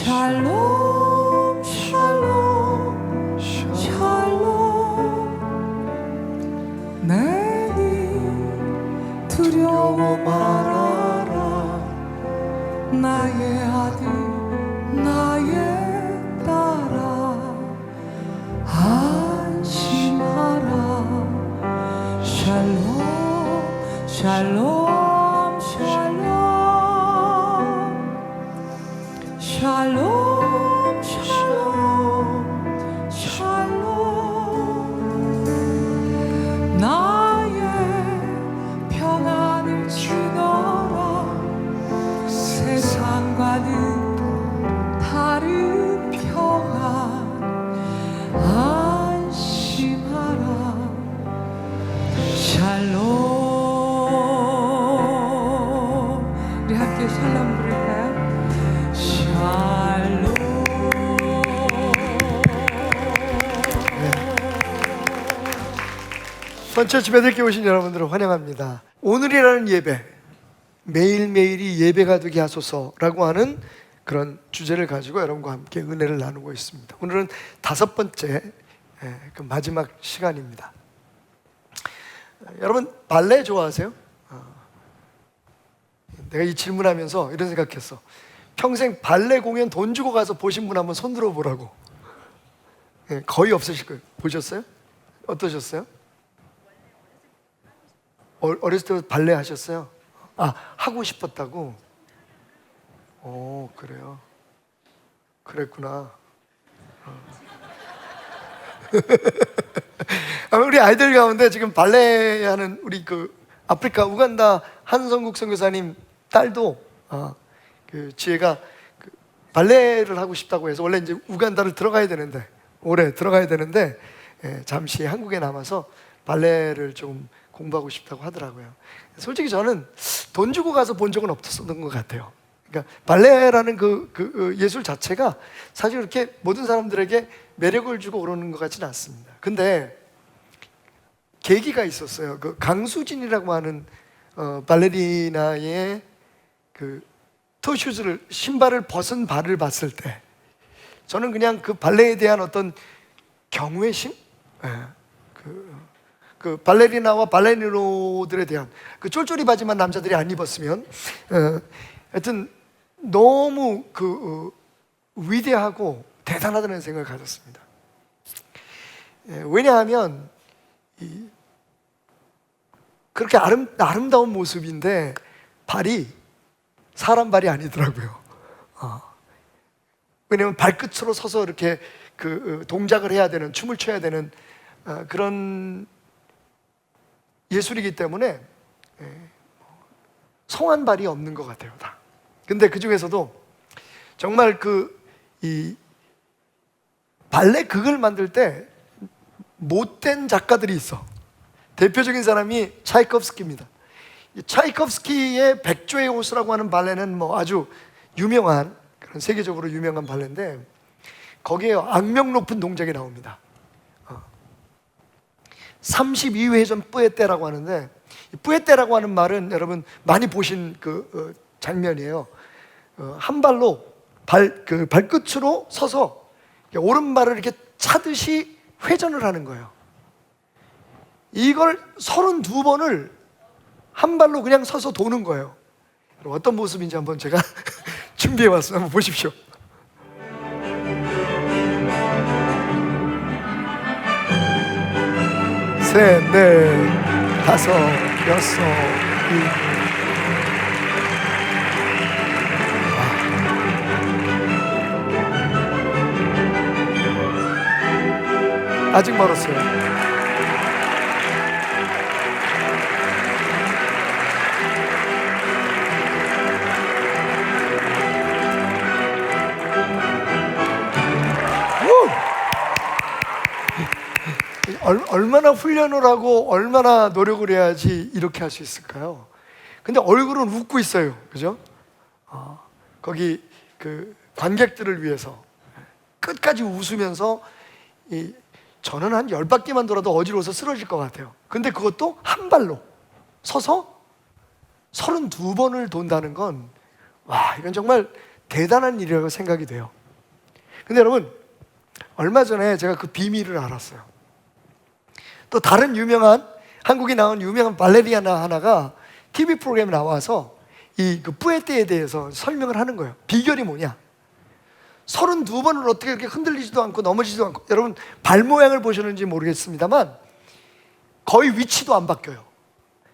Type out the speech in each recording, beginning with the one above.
샬롬 샬롬 샬롬 내일 두려워 말아라 나의 아들 나의 딸아 안심하라 샬롬 샬롬 샬롬 샬롬 샬롬 샬롬 나의 평안을 주너라 세상과는 다른 평안 안심하라 샬롬 우리 함께 샬롬 부를까요? 샬롬 선처치 베들께 오신 여러분들을 환영합니다. 오늘이라는 예배, 매일매일이 예배가 되게 하소서라고 하는 그런 주제를 가지고 여러분과 함께 은혜를 나누고 있습니다. 오늘은 5번째 그 마지막 시간입니다. 여러분 발레 좋아하세요? 내가 이 질문하면서 이런 생각했어. 평생 발레 공연 돈 주고 가서 보신 분 한번 손 들어보라고. 거의 없으실 거예요. 보셨어요? 어떠셨어요? 어렸을 때 발레 하셨어요? 아, 하고 싶었다고? 그래요. 그랬구나. 우리 아이들 가운데 지금 발레 하는 우리 그 아프리카 우간다 한성국 선교사님 딸도 그 지혜가 그 발레를 하고 싶다고 해서 원래 이제 우간다를 들어가야 되는데 올해 들어가야 되는데 잠시 한국에 남아서 발레를 좀 공부하고 싶다고 하더라고요. 솔직히 저는 돈 주고 가서 본 적은 없었던 것 같아요. 그러니까 발레라는 그 예술 자체가 사실 그렇게 모든 사람들에게 매력을 주고 그러는 것 같지는 않습니다. 근데 계기가 있었어요. 그 강수진이라고 하는 발레리나의 그 토슈즈를, 신발을 벗은 발을 봤을 때 저는 그냥 그 발레에 대한 어떤 경외심, 그 발레리나와 발레리노들에 대한 그 쫄쫄이 바지만 남자들이 안 입었으면 하여튼 너무 위대하고 대단하다는 생각을 가졌습니다. 왜냐하면 그렇게 아름다운 모습인데 발이 사람 발이 아니더라고요. 왜냐하면 발끝으로 서서 이렇게 그 동작을 해야 되는, 춤을 춰야 되는 그런 예술이기 때문에 성한 발이 없는 것 같아요, 다. 근데 그 중에서도 정말 이 발레 극을 만들 때 못된 작가들이 있어. 대표적인 사람이 차이콥스키입니다. 차이콥스키의 백조의 호수라고 하는 발레는 뭐 아주 유명한, 그런 세계적으로 유명한 발레인데 거기에 악명 높은 동작이 나옵니다. 32회전 뿌에떼라고 하는데, 뿌에떼라고 하는 말은 여러분 많이 보신 그 장면이에요. 한 발로 발끝으로 서서 오른발을 이렇게 차듯이 회전을 하는 거예요. 이걸 32번을 한 발로 그냥 서서 도는 거예요. 어떤 모습인지 한번 제가 준비해 왔어요. 한번 보십시오. 셋, 넷, 다섯, 여섯, 일곱. 아직 멀었어요. 얼마나 훈련을 하고 얼마나 노력을 해야지 이렇게 할 수 있을까요? 근데 얼굴은 웃고 있어요. 그죠? 거기 그 관객들을 위해서 끝까지 웃으면서 저는 한 10바퀴만 돌아도 어지러워서 쓰러질 것 같아요. 근데 그것도 한 발로 서서 32번을 돈다는 건, 와, 이건 정말 대단한 일이라고 생각이 돼요. 근데 여러분, 얼마 전에 제가 그 비밀을 알았어요. 또 다른 한국에 나온 유명한 발레리나 하나가 TV 프로그램에 나와서 그 뿌에떼에 대해서 설명을 하는 거예요. 비결이 뭐냐? 32번을 어떻게 이렇게 흔들리지도 않고 넘어지지도 않고, 여러분 발 모양을 보셨는지 모르겠습니다만 거의 위치도 안 바뀌어요.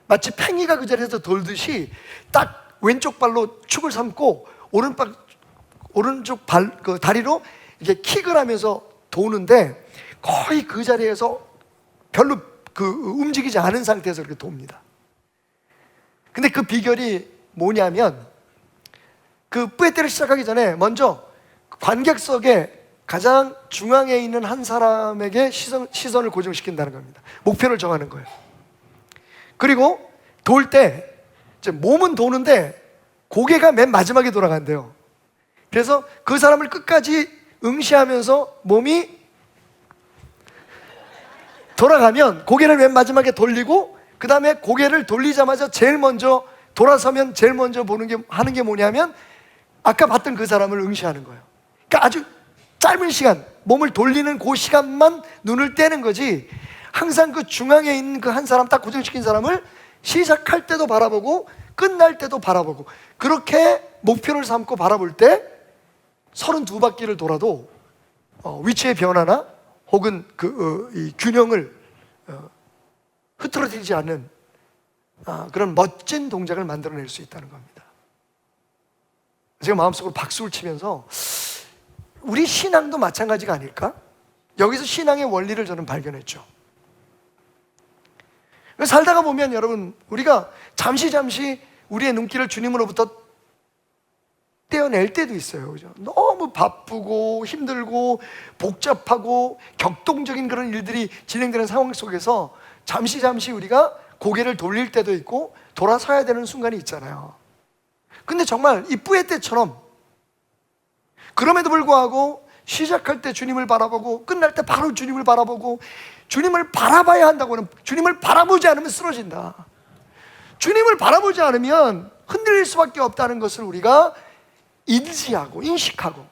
마치 팽이가 그 자리에서 돌듯이 딱 왼쪽 발로 축을 삼고 오른쪽 그 다리로 이렇게 킥을 하면서 도는데 거의 그 자리에서 별로 움직이지 않은 상태에서 이렇게 돕니다. 근데 그 비결이 뭐냐면, 그 뿌에떼를 시작하기 전에 먼저 관객석에 가장 중앙에 있는 한 사람에게 시선을 고정시킨다는 겁니다. 목표를 정하는 거예요. 그리고 돌 때 몸은 도는데 고개가 맨 마지막에 돌아간대요. 그래서 그 사람을 끝까지 응시하면서 몸이 돌아가면 고개를 맨 마지막에 돌리고, 그 다음에 고개를 돌리자마자 제일 먼저 돌아서면 제일 먼저 하는 게 뭐냐면 아까 봤던 그 사람을 응시하는 거예요. 그러니까 아주 짧은 시간, 몸을 돌리는 그 시간만 눈을 떼는 거지, 항상 그 중앙에 있는 그 한 사람, 딱 고정시킨 사람을 시작할 때도 바라보고 끝날 때도 바라보고, 그렇게 목표를 삼고 바라볼 때 32바퀴를 돌아도 위치의 변화나 혹은 이 균형을 흐트러지지 않는 그런 멋진 동작을 만들어낼 수 있다는 겁니다. 제가 마음속으로 박수를 치면서 우리 신앙도 마찬가지가 아닐까? 여기서 신앙의 원리를 저는 발견했죠. 살다가 보면 여러분, 우리가 잠시 우리의 눈길을 주님으로부터 떼어낼 때도 있어요. 그죠? 너무 바쁘고 힘들고 복잡하고 격동적인 그런 일들이 진행되는 상황 속에서 잠시 우리가 고개를 돌릴 때도 있고 돌아서야 되는 순간이 있잖아요. 근데 정말 이 뿌에떼처럼 그럼에도 불구하고 시작할 때 주님을 바라보고 끝날 때 바로 주님을 바라보고, 주님을 바라봐야 한다고는, 주님을 바라보지 않으면 쓰러진다. 주님을 바라보지 않으면 흔들릴 수밖에 없다는 것을 우리가 인지하고 인식하고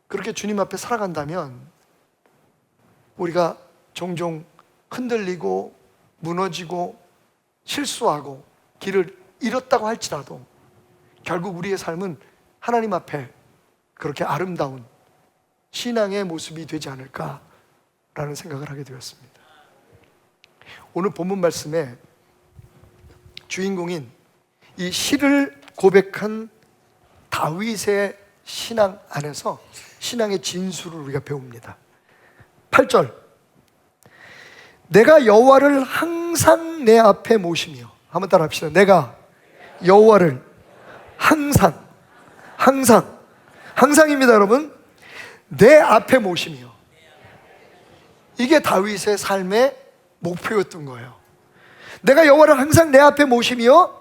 그렇게 주님 앞에 살아간다면 우리가 종종 흔들리고 무너지고 실수하고 길을 잃었다고 할지라도 결국 우리의 삶은 하나님 앞에 그렇게 아름다운 신앙의 모습이 되지 않을까라는 생각을 하게 되었습니다. 오늘 본문 말씀에 주인공인 이 시를 고백한 다윗의 신앙 안에서 신앙의 진수를 우리가 배웁니다. 8절, 내가 여호와를 항상 내 앞에 모시며, 한번 따라 합시다. 내가 여호와를 항상입니다 여러분. 내 앞에 모시며. 이게 다윗의 삶의 목표였던 거예요. 내가 여호와를 항상 내 앞에 모시며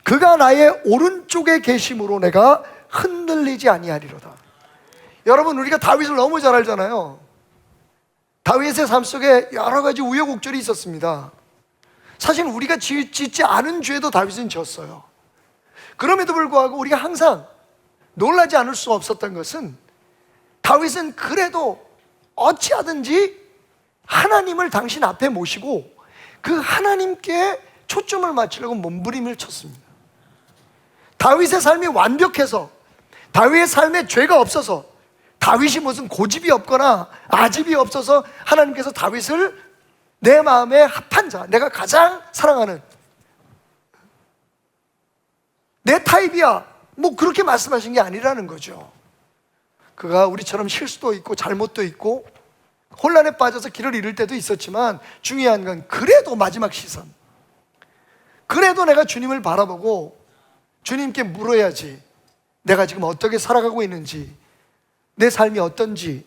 그가 나의 오른쪽에 계심으로 내가 흔들리지 아니하리로다. 여러분, 우리가 다윗을 너무 잘 알잖아요. 다윗의 삶 속에 여러 가지 우여곡절이 있었습니다. 사실 우리가 짓지 않은 죄도 다윗은 지었어요. 그럼에도 불구하고 우리가 항상 놀라지 않을 수 없었던 것은 다윗은 그래도 어찌하든지 하나님을 당신 앞에 모시고 그 하나님께 초점을 맞추려고 몸부림을 쳤습니다. 다윗의 삶이 완벽해서, 다윗의 삶에 죄가 없어서, 다윗이 무슨 고집이 없거나 아집이 없어서 하나님께서 다윗을 내 마음에 합한 자, 내가 가장 사랑하는 내 타입이야, 뭐 그렇게 말씀하신 게 아니라는 거죠. 그가 우리처럼 실수도 있고 잘못도 있고 혼란에 빠져서 길을 잃을 때도 있었지만 중요한 건 그래도 마지막 시선, 그래도 내가 주님을 바라보고 주님께 물어야지 내가 지금 어떻게 살아가고 있는지, 내 삶이 어떤지,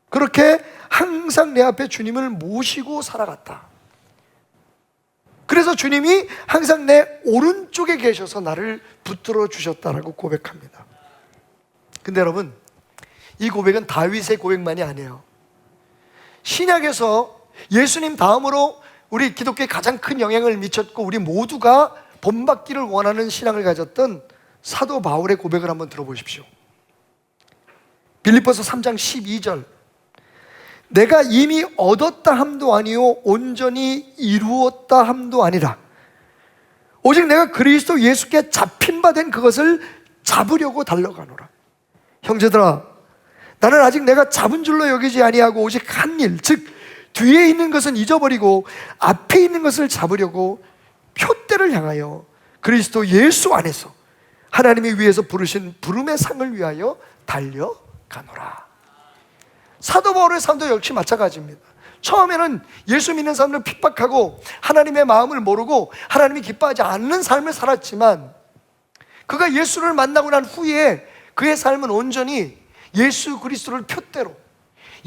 그렇게 항상 내 앞에 주님을 모시고 살아갔다. 그래서 주님이 항상 내 오른쪽에 계셔서 나를 붙들어 주셨다라고 고백합니다. 근데 여러분, 이 고백은 다윗의 고백만이 아니에요. 신약에서 예수님 다음으로 우리 기독교에 가장 큰 영향을 미쳤고 우리 모두가 본받기를 원하는 신앙을 가졌던 사도 바울의 고백을 한번 들어보십시오. 빌립보서 3장 12절, 내가 이미 얻었다 함도 아니요 온전히 이루었다 함도 아니라 오직 내가 그리스도 예수께 잡힌 바 된 그것을 잡으려고 달려가노라. 형제들아, 나는 아직 내가 잡은 줄로 여기지 아니하고 오직 한 일, 즉 뒤에 있는 것은 잊어버리고 앞에 있는 것을 잡으려고 표대를 향하여 그리스도 예수 안에서 하나님이 위에서 부르신 부름의 상을 위하여 달려가노라. 사도 바울의 삶도 역시 마찬가지입니다. 처음에는 예수 믿는 사람을 핍박하고 하나님의 마음을 모르고 하나님이 기뻐하지 않는 삶을 살았지만 그가 예수를 만나고 난 후에 그의 삶은 온전히 예수 그리스도를 표대로,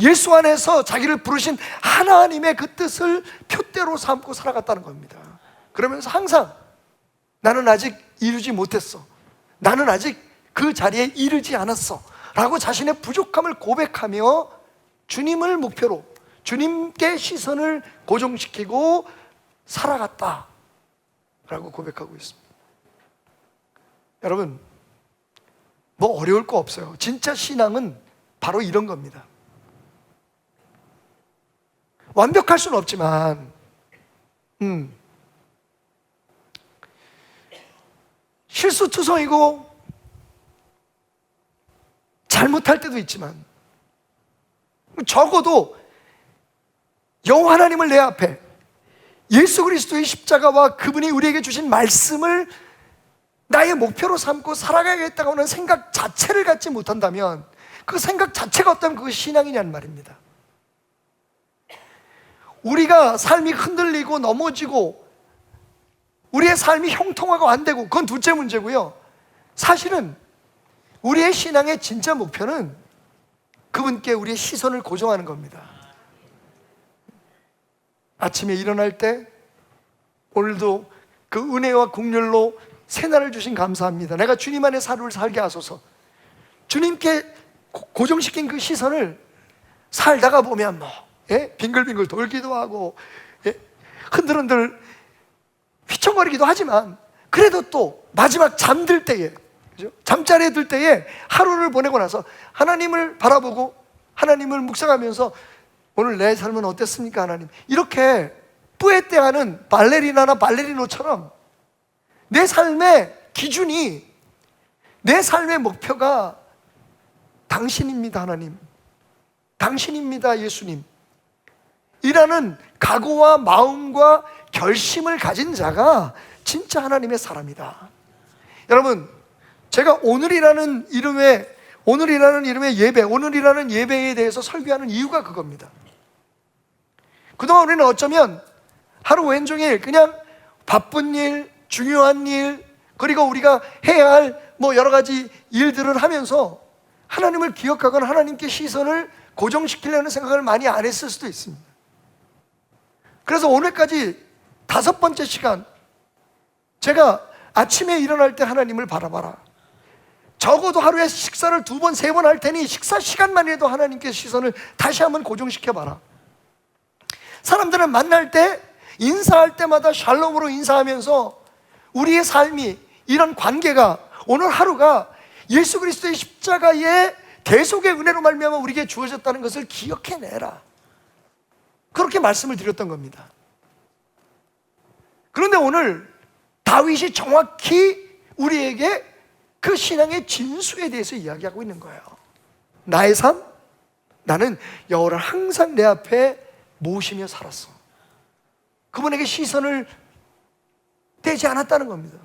예수 안에서 자기를 부르신 하나님의 그 뜻을 표대로 삼고 살아갔다는 겁니다. 그러면서 항상 나는 아직 이루지 못했어, 나는 아직 그 자리에 이르지 않았어 라고 자신의 부족함을 고백하며 주님을 목표로 주님께 시선을 고정시키고 살아갔다 라고 고백하고 있습니다. 여러분, 뭐 어려울 거 없어요. 진짜 신앙은 바로 이런 겁니다. 완벽할 수는 없지만 실수투성이고 잘못할 때도 있지만 적어도 여호와 하나님을 내 앞에 예수 그리스도의 십자가와 그분이 우리에게 주신 말씀을 나의 목표로 삼고 살아가야겠다고 하는 생각 자체를 갖지 못한다면, 그 생각 자체가 없다면 그것이 신앙이냐는 말입니다. 우리가 삶이 흔들리고 넘어지고 우리의 삶이 형통하고 안 되고 그건 둘째 문제고요. 사실은 우리의 신앙의 진짜 목표는 그분께 우리의 시선을 고정하는 겁니다. 아침에 일어날 때 오늘도 그 은혜와 긍휼로 새날을 주신 감사합니다, 내가 주님 안에 하루를 살게 하소서, 주님께 고정시킨 그 시선을 살다가 보면 빙글빙글 돌기도 하고 흔들흔들 휘청거리기도 하지만 그래도 또 마지막 잠들 때에, 그죠? 잠자리에 들 때에 하루를 보내고 나서 하나님을 바라보고 하나님을 묵상하면서 오늘 내 삶은 어땠습니까 하나님, 이렇게 뿌에떼하는 발레리나나 발레리노처럼 내 삶의 기준이, 내 삶의 목표가 당신입니다 하나님, 당신입니다 예수님 이라는 각오와 마음과 결심을 가진 자가 진짜 하나님의 사람이다. 여러분, 제가 오늘이라는 이름의 예배, 오늘이라는 예배에 대해서 설교하는 이유가 그겁니다. 그동안 우리는 어쩌면 하루 왼종일 그냥 바쁜 일, 중요한 일, 그리고 우리가 해야 할 여러 가지 일들을 하면서 하나님을 기억하거나 하나님께 시선을 고정시키려는 생각을 많이 안 했을 수도 있습니다. 그래서 오늘까지 5번째 시간, 제가 아침에 일어날 때 하나님을 바라봐라, 적어도 하루에 식사를 2번, 3번 할 테니 식사 시간만이라도 하나님께 시선을 다시 한번 고정시켜봐라. 사람들을 만날 때, 인사할 때마다 샬롬으로 인사하면서 우리의 삶이, 이런 관계가, 오늘 하루가 예수 그리스도의 십자가의 대속의 은혜로 말미암아 우리에게 주어졌다는 것을 기억해내라, 그렇게 말씀을 드렸던 겁니다. 그런데 오늘 다윗이 정확히 우리에게 그 신앙의 진수에 대해서 이야기하고 있는 거예요. 나의 삶? 나는 여호와를 항상 내 앞에 모시며 살았어. 그분에게 시선을 떼지 않았다는 겁니다.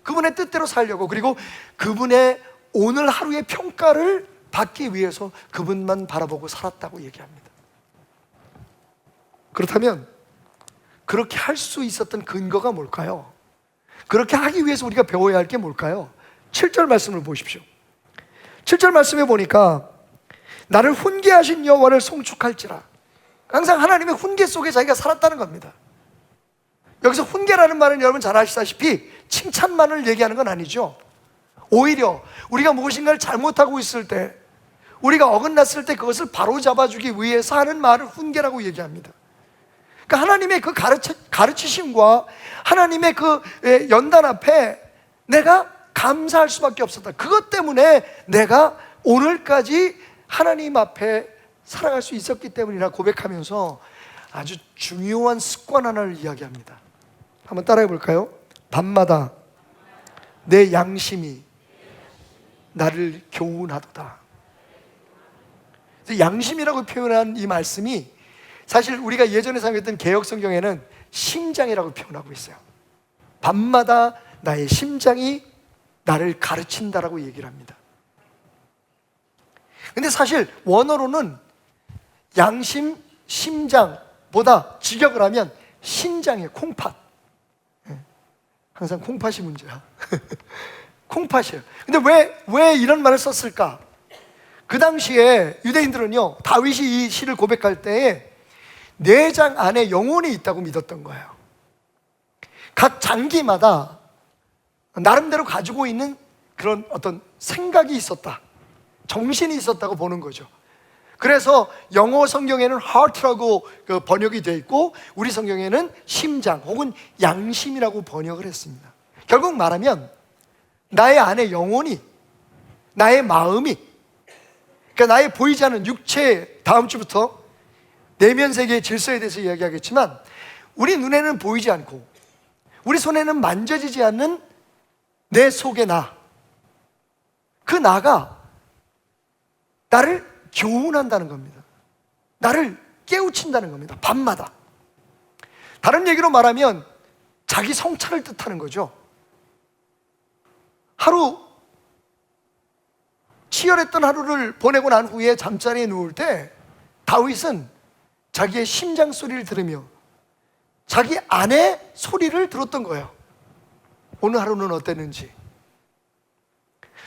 그분의 뜻대로 살려고, 그리고 그분의 오늘 하루의 평가를 받기 위해서 그분만 바라보고 살았다고 얘기합니다. 그렇다면 그렇게 할 수 있었던 근거가 뭘까요? 그렇게 하기 위해서 우리가 배워야 할 게 뭘까요? 7절 말씀을 보십시오. 7절 말씀에 보니까 나를 훈계하신 여호와를 송축할지라. 항상 하나님의 훈계 속에 자기가 살았다는 겁니다. 여기서 훈계라는 말은 여러분 잘 아시다시피 칭찬만을 얘기하는 건 아니죠. 오히려 우리가 무엇인가를 잘못하고 있을 때, 우리가 어긋났을 때 그것을 바로잡아주기 위해서 하는 말을 훈계라고 얘기합니다. 그러니까 하나님의 그 가르치심과 하나님의 그 연단 앞에 내가 감사할 수밖에 없었다. 그것 때문에 내가 오늘까지 하나님 앞에 살아갈 수 있었기 때문이라 고백하면서 아주 중요한 습관 하나를 이야기합니다. 한번 따라해 볼까요? 밤마다 내 양심이 나를 교훈하도다. 양심이라고 표현한 이 말씀이 사실 우리가 예전에 사용했던 개역성경에는 심장이라고 표현하고 있어요. 밤마다 나의 심장이 나를 가르친다라고 얘기를 합니다. 근데 사실 원어로는 양심, 심장보다 직역을 하면 신장이에요. 콩팥. 항상 콩팥이 문제야. 콩팥이에요. 근데 왜 이런 말을 썼을까? 그 당시에 유대인들은요, 다윗이 이 시를 고백할 때에 내장 안에 영혼이 있다고 믿었던 거예요. 각 장기마다 나름대로 가지고 있는 그런 어떤 생각이 있었다, 정신이 있었다고 보는 거죠. 그래서 영어 성경에는 heart라고 번역이 되어 있고 우리 성경에는 심장 혹은 양심이라고 번역을 했습니다. 결국 말하면 나의 안에 영혼이, 나의 마음이, 그러니까 나의 보이지 않는 육체, 다음 주부터 내면 세계의 질서에 대해서 이야기하겠지만 우리 눈에는 보이지 않고 우리 손에는 만져지지 않는 내 속의 나, 그 나가 나를 교훈한다는 겁니다. 나를 깨우친다는 겁니다. 밤마다. 다른 얘기로 말하면 자기 성찰을 뜻하는 거죠. 하루 치열했던 하루를 보내고 난 후에 잠자리에 누울 때 다윗은 자기의 심장 소리를 들으며 자기 안의 소리를 들었던 거예요. 오늘 하루는 어땠는지.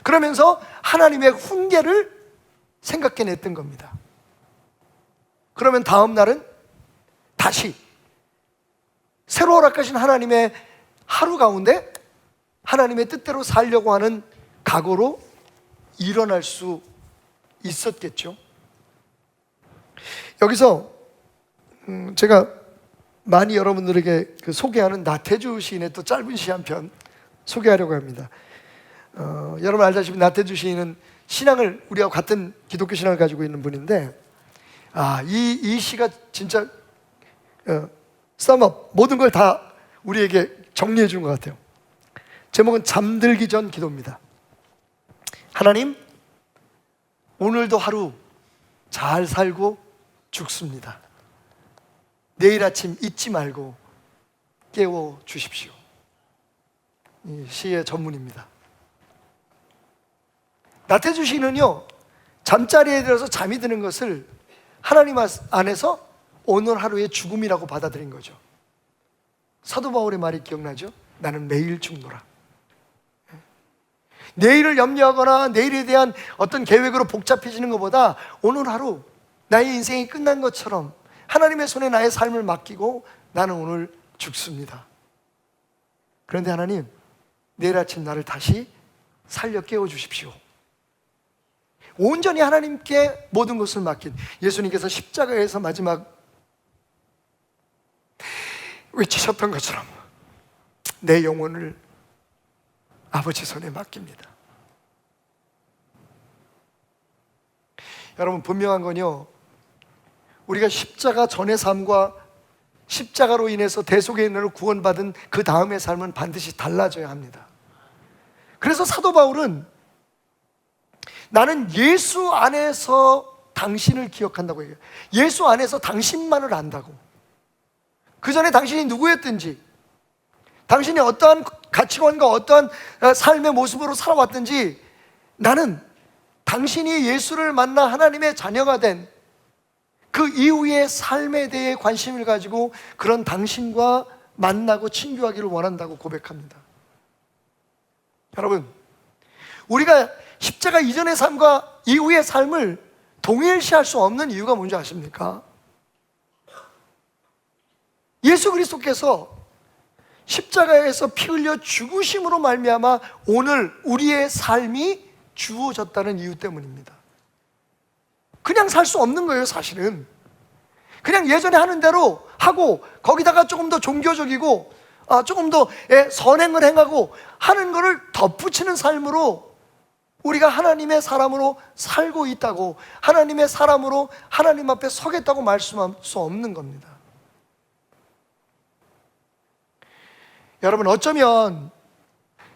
그러면서 하나님의 훈계를 생각해냈던 겁니다. 그러면 다음 날은 다시 새로 허락하신 하나님의 하루 가운데 하나님의 뜻대로 살려고 하는 각오로 일어날 수 있었겠죠. 여기서 제가 많이 여러분들에게 소개하는 나태주 시인의 또 짧은 시 한 편 소개하려고 합니다. 여러분 알다시피 나태주 시인은 신앙을 우리와 같은 기독교 신앙을 가지고 있는 분인데, 이 시가 진짜 썸업 모든 걸 다 우리에게 정리해 준 것 같아요. 제목은 잠들기 전 기도입니다. 하나님, 오늘도 하루 잘 살고 죽습니다. 내일 아침 잊지 말고 깨워 주십시오. 이 시의 전문입니다. 나태주 시인은요, 잠자리에 들어서 잠이 드는 것을 하나님 안에서 오늘 하루의 죽음이라고 받아들인 거죠. 사도 바울의 말이 기억나죠? 나는 매일 죽노라. 내일을 염려하거나 내일에 대한 어떤 계획으로 복잡해지는 것보다 오늘 하루 나의 인생이 끝난 것처럼 하나님의 손에 나의 삶을 맡기고 나는 오늘 죽습니다. 그런데 하나님, 내일 아침 나를 다시 살려 깨워 주십시오. 온전히 하나님께 모든 것을 맡긴 예수님께서 십자가에서 마지막 외치셨던 것처럼 내 영혼을 아버지 손에 맡깁니다. 여러분, 분명한 건요, 우리가 십자가 전의 삶과 십자가로 인해서 대속의 은혜로 구원받은 그 다음의 삶은 반드시 달라져야 합니다. 그래서 사도 바울은 나는 예수 안에서 당신을 기억한다고 얘기해요. 예수 안에서 당신만을 안다고. 그 전에 당신이 누구였든지, 당신이 어떠한 가치관과 어떠한 삶의 모습으로 살아왔든지, 나는 당신이 예수를 만나 하나님의 자녀가 된 그 이후의 삶에 대해 관심을 가지고 그런 당신과 만나고 친교하기를 원한다고 고백합니다. 여러분, 우리가 십자가 이전의 삶과 이후의 삶을 동일시할 수 없는 이유가 뭔지 아십니까? 예수 그리스도께서 십자가에서 피 흘려 죽으심으로 말미암아 오늘 우리의 삶이 주어졌다는 이유 때문입니다. 그냥 살 수 없는 거예요, 사실은. 그냥 예전에 하는 대로 하고 거기다가 조금 더 종교적이고 조금 더 선행을 행하고 하는 거를 덧붙이는 삶으로 우리가 하나님의 사람으로 살고 있다고, 하나님의 사람으로 하나님 앞에 서겠다고 말씀할 수 없는 겁니다. 여러분, 어쩌면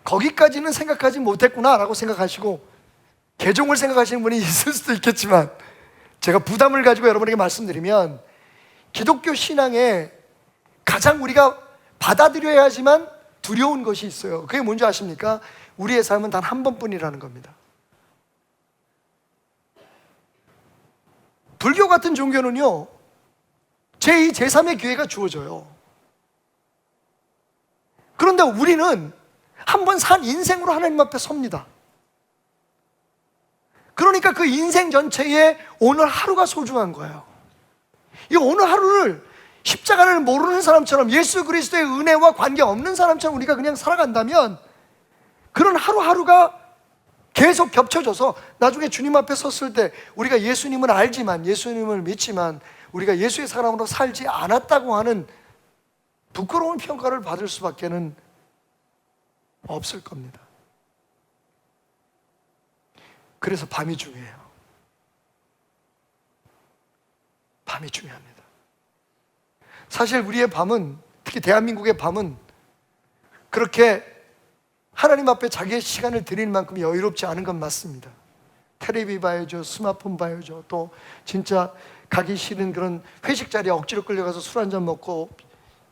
거기까지는 생각하지 못했구나라고 생각하시고 개종을 생각하시는 분이 있을 수도 있겠지만, 제가 부담을 가지고 여러분에게 말씀드리면 기독교 신앙에 가장 우리가 받아들여야 하지만 두려운 것이 있어요. 그게 뭔지 아십니까? 우리의 삶은 단 한 번뿐이라는 겁니다. 불교 같은 종교는요, 제2, 제3의 기회가 주어져요. 그런데 우리는 한 번 산 인생으로 하나님 앞에 섭니다. 그러니까 그 인생 전체에 오늘 하루가 소중한 거예요. 이 오늘 하루를 십자가를 모르는 사람처럼, 예수 그리스도의 은혜와 관계없는 사람처럼 우리가 그냥 살아간다면 그런 하루하루가 계속 겹쳐져서 나중에 주님 앞에 섰을 때 우리가 예수님을 알지만, 예수님을 믿지만 우리가 예수의 사람으로 살지 않았다고 하는 부끄러운 평가를 받을 수밖에는 없을 겁니다. 그래서 밤이 중요해요. 밤이 중요합니다. 사실 우리의 밤은, 특히 대한민국의 밤은 그렇게 하나님 앞에 자기의 시간을 드릴 만큼 여유롭지 않은 건 맞습니다. 텔레비 봐야죠, 스마트폰 봐야죠, 또 진짜 가기 싫은 그런 회식 자리에 억지로 끌려가서 술 한잔 먹고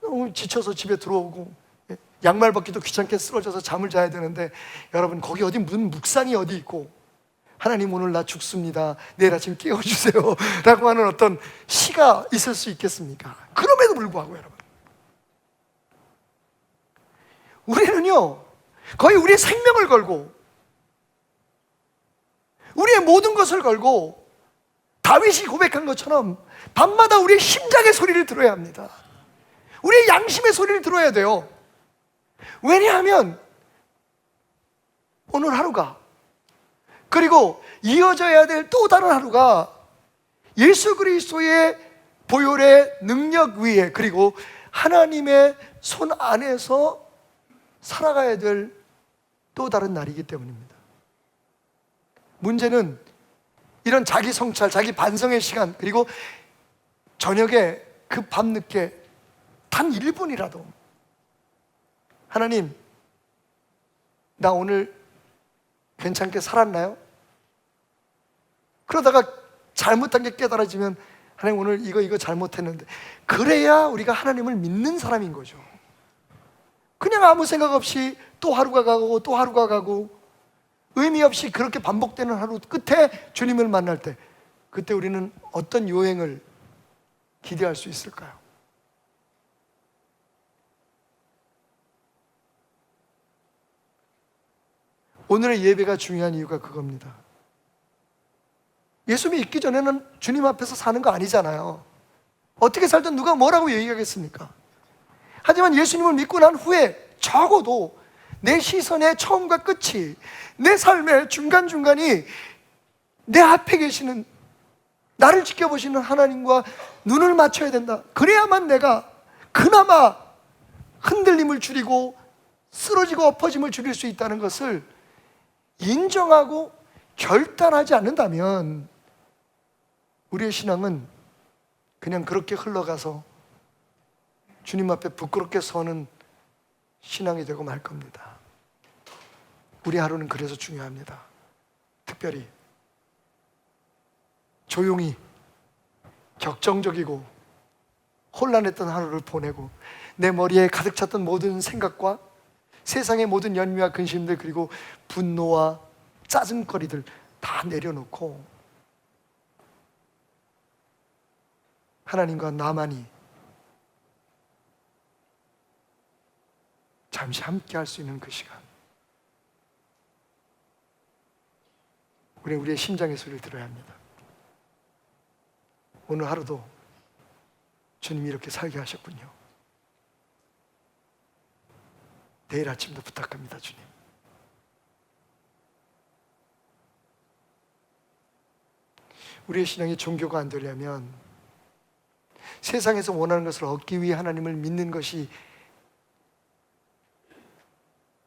너무 지쳐서 집에 들어오고 양말 벗기도 귀찮게 쓰러져서 잠을 자야 되는데, 여러분, 거기 어디 무슨 묵상이 어디 있고 하나님 오늘 나 죽습니다, 내일 아침 깨워주세요 라고 하는 어떤 시가 있을 수 있겠습니까? 그럼에도 불구하고 여러분, 우리는요 거의 우리의 생명을 걸고 우리의 모든 것을 걸고 다윗이 고백한 것처럼 밤마다 우리의 심장의 소리를 들어야 합니다. 우리의 양심의 소리를 들어야 돼요. 왜냐하면 오늘 하루가, 그리고 이어져야 될 또 다른 하루가 예수 그리스도의 보혈의 능력 위에, 그리고 하나님의 손 안에서 살아가야 될 또 다른 날이기 때문입니다. 문제는 이런 자기 성찰, 자기 반성의 시간, 그리고 저녁에 그 밤늦게 단 1분이라도 하나님, 나 오늘 괜찮게 살았나요? 그러다가 잘못한 게 깨달아지면 하나님 오늘 이거 잘못했는데, 그래야 우리가 하나님을 믿는 사람인 거죠. 그냥 아무 생각 없이 또 하루가 가고 또 하루가 가고 의미 없이 그렇게 반복되는 하루 끝에 주님을 만날 때, 그때 우리는 어떤 요행을 기대할 수 있을까요? 오늘의 예배가 중요한 이유가 그겁니다. 예수 믿기 전에는 주님 앞에서 사는 거 아니잖아요. 어떻게 살든 누가 뭐라고 얘기하겠습니까? 하지만 예수님을 믿고 난 후에 적어도 내 시선의 처음과 끝이, 내 삶의 중간중간이 내 앞에 계시는, 나를 지켜보시는 하나님과 눈을 맞춰야 된다. 그래야만 내가 그나마 흔들림을 줄이고 쓰러지고 엎어짐을 줄일 수 있다는 것을 인정하고 결단하지 않는다면 우리의 신앙은 그냥 그렇게 흘러가서 주님 앞에 부끄럽게 서는 신앙이 되고 말 겁니다. 우리 하루는 그래서 중요합니다. 특별히 조용히 격정적이고 혼란했던 하루를 보내고 내 머리에 가득 찼던 모든 생각과 세상의 모든 연미와 근심들, 그리고 분노와 짜증거리들 다 내려놓고 하나님과 나만이 잠시 함께 할 수 있는 그 시간, 우리의 심장의 소리를 들어야 합니다. 오늘 하루도 주님이 이렇게 살게 하셨군요. 내일 아침도 부탁합니다, 주님. 우리의 신앙이 종교가 안 되려면, 세상에서 원하는 것을 얻기 위해 하나님을 믿는 것이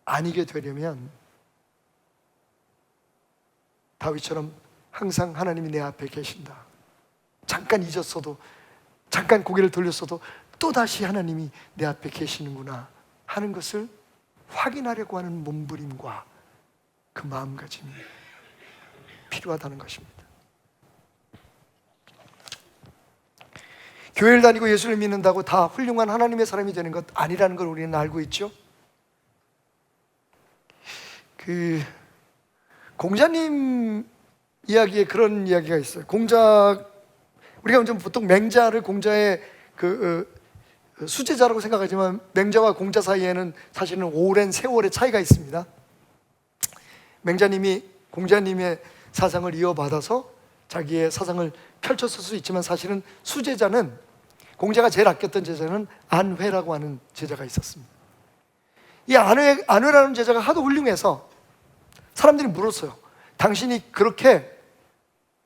아니게 되려면, 다윗처럼 항상 하나님이 내 앞에 계신다, 잠깐 잊었어도, 잠깐 고개를 돌렸어도 또다시 하나님이 내 앞에 계시는구나 하는 것을 확인하려고 하는 몸부림과 그 마음가짐이 필요하다는 것입니다. 교회를 다니고 예수를 믿는다고 다 훌륭한 하나님의 사람이 되는 것 아니라는 걸 우리는 알고 있죠. 그 공자님 이야기에 그런 이야기가 있어요. 우리가 보통 맹자를 공자의 수제자라고 생각하지만, 맹자와 공자 사이에는 사실은 오랜 세월의 차이가 있습니다. 맹자님이 공자님의 사상을 이어받아서 자기의 사상을 펼쳤을 수 있지만, 사실은 수제자는, 공자가 제일 아꼈던 제자는 안회라고 하는 제자가 있었습니다. 이 안회라는 제자가 하도 훌륭해서 사람들이 물었어요. 당신이 그렇게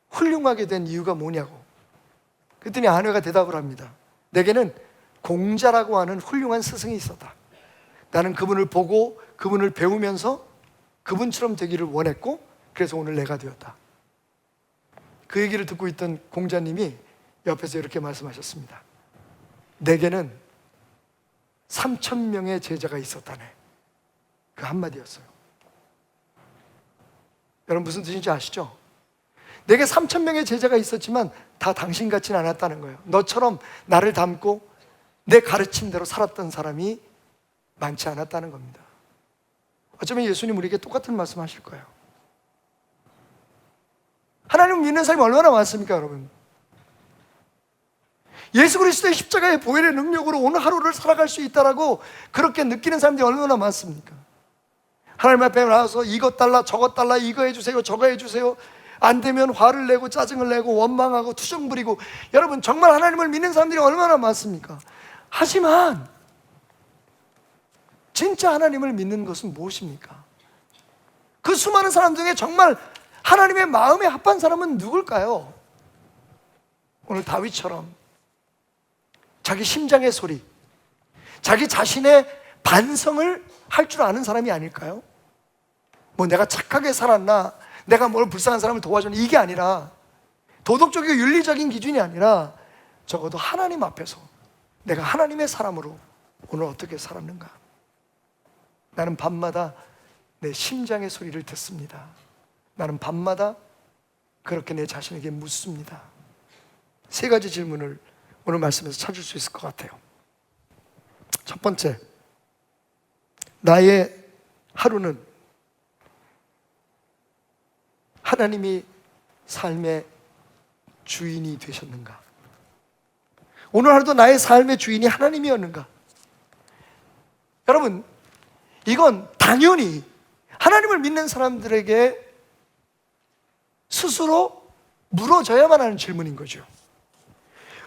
훌륭하게 된 이유가 뭐냐고. 그랬더니 안회가 대답을 합니다. 내게는 공자라고 하는 훌륭한 스승이 있었다. 나는 그분을 보고 그분을 배우면서 그분처럼 되기를 원했고, 그래서 오늘 내가 되었다. 그 얘기를 듣고 있던 공자님이 옆에서 이렇게 말씀하셨습니다. 내게는 3,000명의 제자가 있었다네. 그 한마디였어요. 여러분 무슨 뜻인지 아시죠? 내게 3,000명의 제자가 있었지만 다 당신 같지는 않았다는 거예요. 너처럼 나를 닮고 내 가르침대로 살았던 사람이 많지 않았다는 겁니다. 어쩌면 예수님 우리에게 똑같은 말씀 하실 거예요. 하나님을 믿는 사람이 얼마나 많습니까, 여러분? 예수 그리스도의 십자가의 보혈의 능력으로 오늘 하루를 살아갈 수 있다라고 그렇게 느끼는 사람들이 얼마나 많습니까? 하나님 앞에 나와서 이것 달라 저것 달라, 이거 해주세요 저거 해주세요, 안 되면 화를 내고 짜증을 내고 원망하고 투정 부리고, 여러분 정말 하나님을 믿는 사람들이 얼마나 많습니까? 하지만 진짜 하나님을 믿는 것은 무엇입니까? 그 수많은 사람 중에 정말 하나님의 마음에 합한 사람은 누굴까요? 오늘 다윗처럼 자기 심장의 소리, 자기 자신의 반성을 할 줄 아는 사람이 아닐까요? 뭐 내가 착하게 살았나, 내가 뭘 불쌍한 사람을 도와줬나, 이게 아니라, 도덕적이고 윤리적인 기준이 아니라 적어도 하나님 앞에서 내가 하나님의 사람으로 오늘 어떻게 살았는가. 나는 밤마다 내 심장의 소리를 듣습니다. 나는 밤마다 그렇게 내 자신에게 묻습니다. 세 가지 질문을 오늘 말씀에서 찾을 수 있을 것 같아요. 첫 번째, 나의 하루는 하나님이 삶의 주인이 되셨는가? 오늘 하루도 나의 삶의 주인이 하나님이었는가? 여러분, 이건 당연히 하나님을 믿는 사람들에게 스스로 물어져야만 하는 질문인 거죠.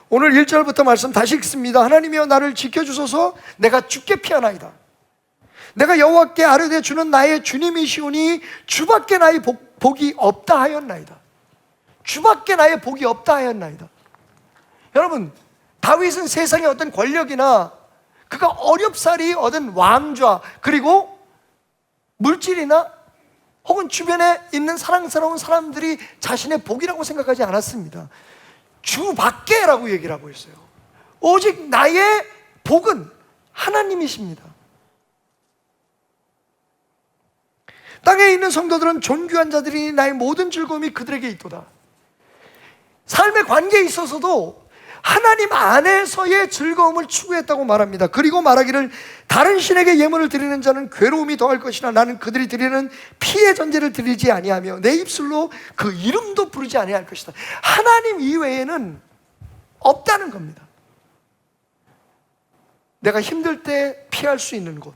오늘 1절부터 말씀 다시 읽습니다. 하나님이여 나를 지켜주소서. 내가 죽게 피하나이다. 내가 여호와께 아뢰되 주는 나의 주님이시오니 주밖에 나의 복이 없다 하였나이다. 주밖에 나의 복이 없다 하였나이다. 여러분, 다윗은 세상의 어떤 권력이나 그가 어렵사리 얻은 왕좌, 그리고 물질이나 혹은 주변에 있는 사랑스러운 사람들이 자신의 복이라고 생각하지 않았습니다. 주밖에라고 얘기를 하고 있어요. 오직 나의 복은 하나님이십니다. 땅에 있는 성도들은 존귀한 자들이 나의 모든 즐거움이 그들에게 있도다. 삶의 관계에 있어서도 하나님 안에서의 즐거움을 추구했다고 말합니다. 그리고 말하기를 다른 신에게 예물을 드리는 자는 괴로움이 더할 것이나 나는 그들이 드리는 피의 전제를 드리지 아니하며 내 입술로 그 이름도 부르지 아니할 것이다. 하나님 이외에는 없다는 겁니다. 내가 힘들 때 피할 수 있는 곳,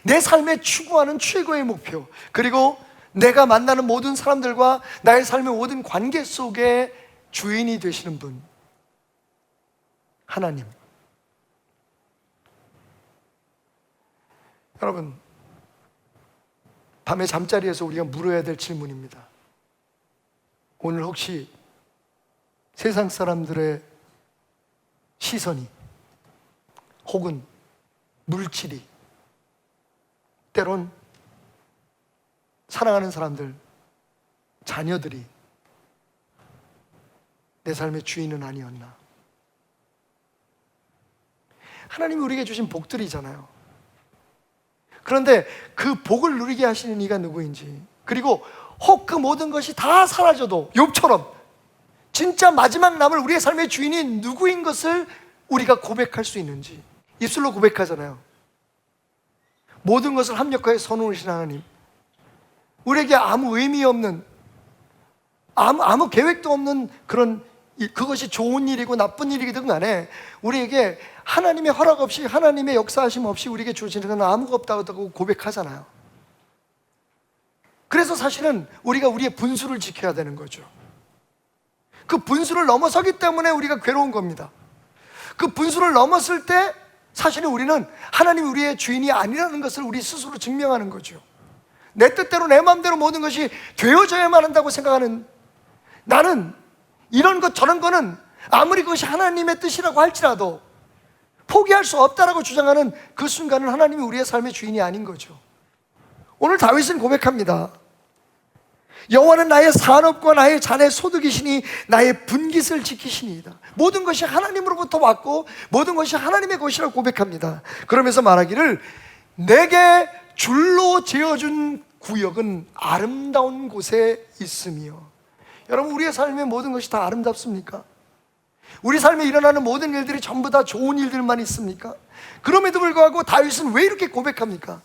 내 삶에 추구하는 최고의 목표, 그리고 내가 만나는 모든 사람들과 나의 삶의 모든 관계 속에 주인이 되시는 분, 하나님. 여러분, 밤에 잠자리에서 우리가 물어야 될 질문입니다. 오늘 혹시 세상 사람들의 시선이 혹은 물질이, 때론 사랑하는 사람들, 자녀들이 내 삶의 주인은 아니었나? 하나님이 우리에게 주신 복들이잖아요. 그런데 그 복을 누리게 하시는 이가 누구인지, 그리고 혹 그 모든 것이 다 사라져도 욥처럼 진짜 마지막 남을 우리의 삶의 주인이 누구인 것을 우리가 고백할 수 있는지. 입술로 고백하잖아요. 모든 것을 합력하여 선언하신 하나님, 우리에게 아무 의미 없는, 아무 계획도 없는 그런, 그것이 좋은 일이고 나쁜 일이든 간에 우리에게 하나님의 허락 없이, 하나님의 역사하심 없이 우리에게 주어지는 건 아무것도 없다고 고백하잖아요. 그래서 사실은 우리가 우리의 분수를 지켜야 되는 거죠. 그 분수를 넘어서기 때문에 우리가 괴로운 겁니다. 그 분수를 넘었을 때 사실은 우리는 하나님이 우리의 주인이 아니라는 것을 우리 스스로 증명하는 거죠. 내 뜻대로 내 마음대로 모든 것이 되어져야만 한다고 생각하는, 나는 이런 것 저런 거는 아무리 그것이 하나님의 뜻이라고 할지라도 포기할 수 없다라고 주장하는 그 순간은 하나님이 우리의 삶의 주인이 아닌 거죠. 오늘 다윗은 고백합니다. 여호와는 나의 산업과 나의 잔의 소득이시니 나의 분깃을 지키시니이다. 모든 것이 하나님으로부터 왔고 모든 것이 하나님의 것이라고 고백합니다. 그러면서 말하기를 내게 줄로 지어준 구역은 아름다운 곳에 있으며. 여러분, 우리의 삶의 모든 것이 다 아름답습니까? 우리 삶에 일어나는 모든 일들이 전부 다 좋은 일들만 있습니까? 그럼에도 불구하고 다윗은 왜 이렇게 고백합니까?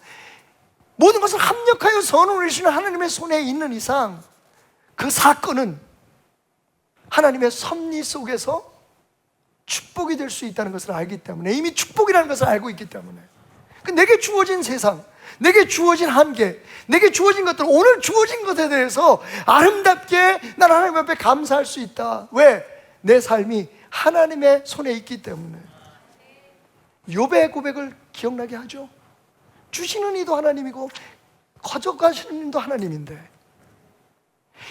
모든 것을 합력하여 선언을 주시는 하나님의 손에 있는 이상 그 사건은 하나님의 섭리 속에서 축복이 될 수 있다는 것을 알기 때문에, 이미 축복이라는 것을 알고 있기 때문에, 내게 주어진 세상, 내게 주어진 한계, 내게 주어진 것들, 오늘 주어진 것에 대해서 아름답게 난 하나님 앞에 감사할 수 있다. 왜? 내 삶이 하나님의 손에 있기 때문에. 욥의 고백을 기억나게 하죠. 주시는 이도 하나님이고 가져가시는 이도 하나님인데,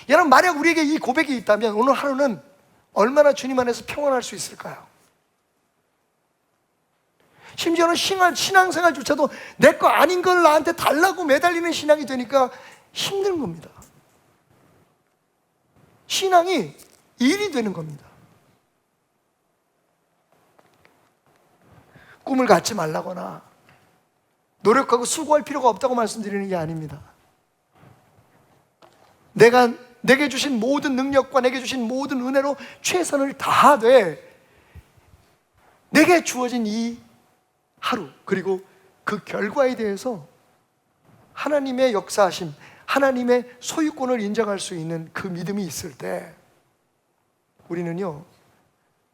여러분, 만약 우리에게 이 고백이 있다면 오늘 하루는 얼마나 주님 안에서 평안할 수 있을까요? 심지어는 신앙생활조차도 내 거 아닌 걸 나한테 달라고 매달리는 신앙이 되니까 힘든 겁니다. 신앙이 일이 되는 겁니다. 꿈을 갖지 말라거나 노력하고 수고할 필요가 없다고 말씀드리는 게 아닙니다. 내게 주신 모든 능력과 내게 주신 모든 은혜로 최선을 다하되 내게 주어진 이 하루, 그리고 그 결과에 대해서 하나님의 역사하심, 하나님의 소유권을 인정할 수 있는 그 믿음이 있을 때 우리는요,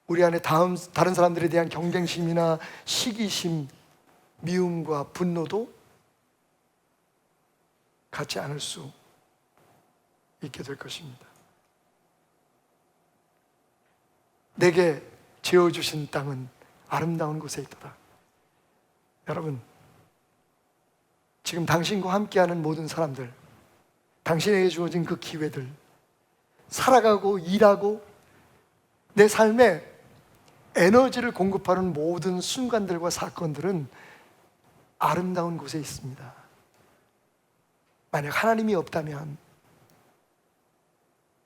우리 안에 다른 사람들에 대한 경쟁심이나 시기심, 미움과 분노도 갖지 않을 수 있게 될 것입니다. 내게 지어주신 땅은 아름다운 곳에 있도다. 여러분, 지금 당신과 함께하는 모든 사람들, 당신에게 주어진 그 기회들, 살아가고 일하고 내 삶에 에너지를 공급하는 모든 순간들과 사건들은 아름다운 곳에 있습니다. 만약 하나님이 없다면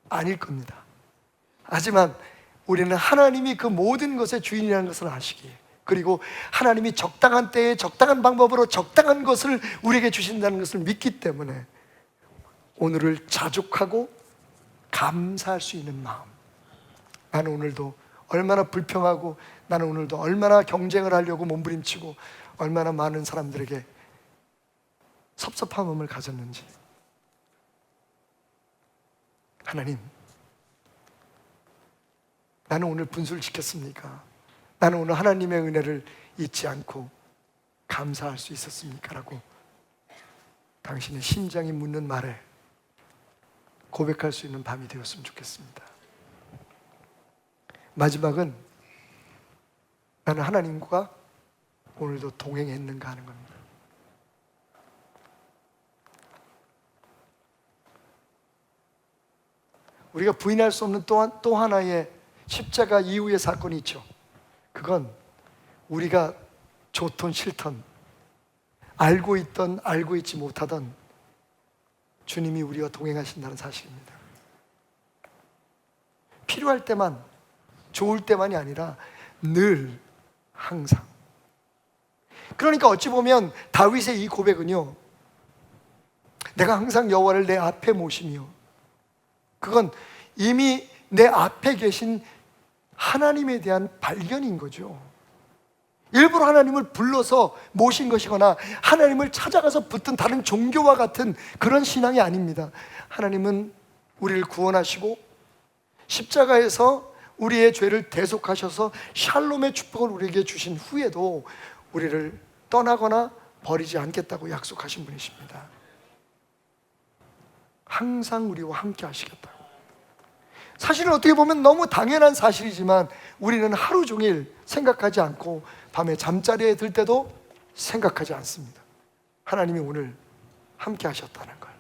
아닐 겁니다. 하지만 우리는 하나님이 그 모든 것의 주인이라는 것을 아시기에, 그리고 하나님이 적당한 때에 적당한 방법으로 적당한 것을 우리에게 주신다는 것을 믿기 때문에 오늘을 자족하고 감사할 수 있는 마음, 나는 오늘도 얼마나 불평하고 나는 오늘도 얼마나 경쟁을 하려고 몸부림치고 얼마나 많은 사람들에게 섭섭함을 가졌는지, 하나님, 나는 오늘 분수를 지켰습니까? 나는 오늘 하나님의 은혜를 잊지 않고 감사할 수 있었습니까? 라고 당신의 심장이 묻는 말에 고백할 수 있는 밤이 되었으면 좋겠습니다. 마지막은 나는 하나님과 오늘도 동행했는가 하는 겁니다. 우리가 부인할 수 없는 또 하나의 십자가 이후의 사건이 있죠. 그건 우리가 좋던 싫던, 알고 있던 알고 있지 못하던 주님이 우리와 동행하신다는 사실입니다. 필요할 때만, 좋을 때만이 아니라 늘, 항상. 그러니까 어찌 보면 다윗의 이 고백은요, 내가 항상 여호와를 내 앞에 모시며, 그건 이미 내 앞에 계신 하나님에 대한 발견인 거죠. 일부러 하나님을 불러서 모신 것이거나 하나님을 찾아가서 붙든 다른 종교와 같은 그런 신앙이 아닙니다. 하나님은 우리를 구원하시고 십자가에서 우리의 죄를 대속하셔서 샬롬의 축복을 우리에게 주신 후에도 우리를 떠나거나 버리지 않겠다고 약속하신 분이십니다. 항상 우리와 함께 하시겠다고. 사실은 어떻게 보면 너무 당연한 사실이지만 우리는 하루 종일 생각하지 않고 밤에 잠자리에 들 때도 생각하지 않습니다. 하나님이 오늘 함께 하셨다는 걸.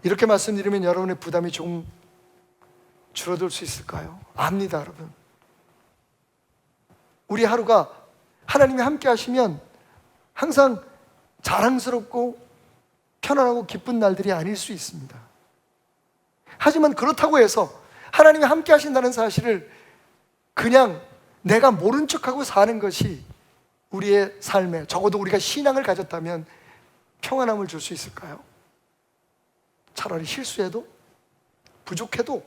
이렇게 말씀드리면 여러분의 부담이 조금 줄어들 수 있을까요? 압니다, 여러분. 우리 하루가 하나님이 함께 하시면 항상 자랑스럽고 편안하고 기쁜 날들이 아닐 수 있습니다. 하지만 그렇다고 해서 하나님이 함께 하신다는 사실을 그냥 내가 모른 척하고 사는 것이 우리의 삶에, 적어도 우리가 신앙을 가졌다면 평안함을 줄 수 있을까요? 차라리 실수해도, 부족해도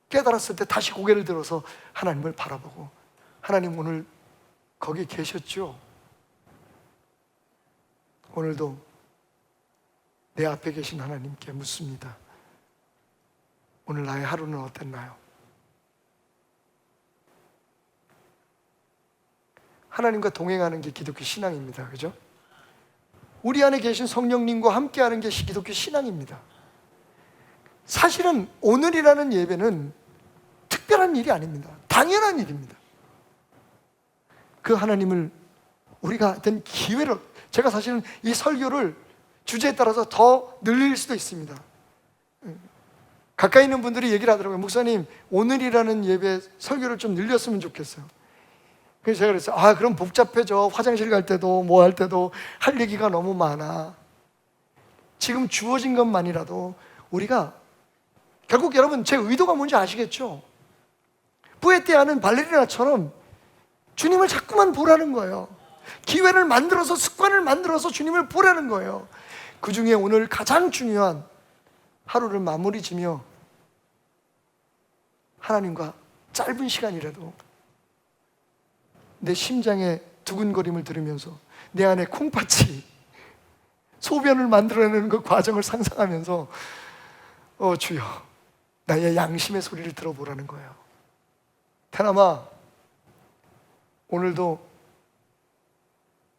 깨달았을 때 다시 고개를 들어서 하나님을 바라보고, 하나님 오늘 거기 계셨죠? 오늘도 내 앞에 계신 하나님께 묻습니다. 오늘 나의 하루는 어땠나요? 하나님과 동행하는 게 기독교 신앙입니다. 그죠? 우리 안에 계신 성령님과 함께하는 게 기독교 신앙입니다. 사실은 오늘이라는 예배는 특별한 일이 아닙니다. 당연한 일입니다. 그 하나님을 우리가 어떤 기회를, 제가 사실은 이 설교를 주제에 따라서 더 늘릴 수도 있습니다. 가까이 있는 분들이 얘기를 하더라고요. 목사님, 오늘이라는 예배 설교를 좀 늘렸으면 좋겠어요. 그래서 제가 그랬어요. 그럼 복잡해져. 화장실 갈 때도 뭐 할 때도 할 얘기가 너무 많아. 지금 주어진 것만이라도 우리가, 결국 여러분 제 의도가 뭔지 아시겠죠? 부에 때 하는 발레리나처럼 주님을 자꾸만 보라는 거예요. 기회를 만들어서, 습관을 만들어서 주님을 보라는 거예요. 그 중에 오늘 가장 중요한 하루를 마무리 지며 하나님과 짧은 시간이라도 내 심장의 두근거림을 들으면서 내 안에 콩팥이 소변을 만들어내는 그 과정을 상상하면서 주여, 나의 양심의 소리를 들어보라는 거예요. 테나마, 오늘도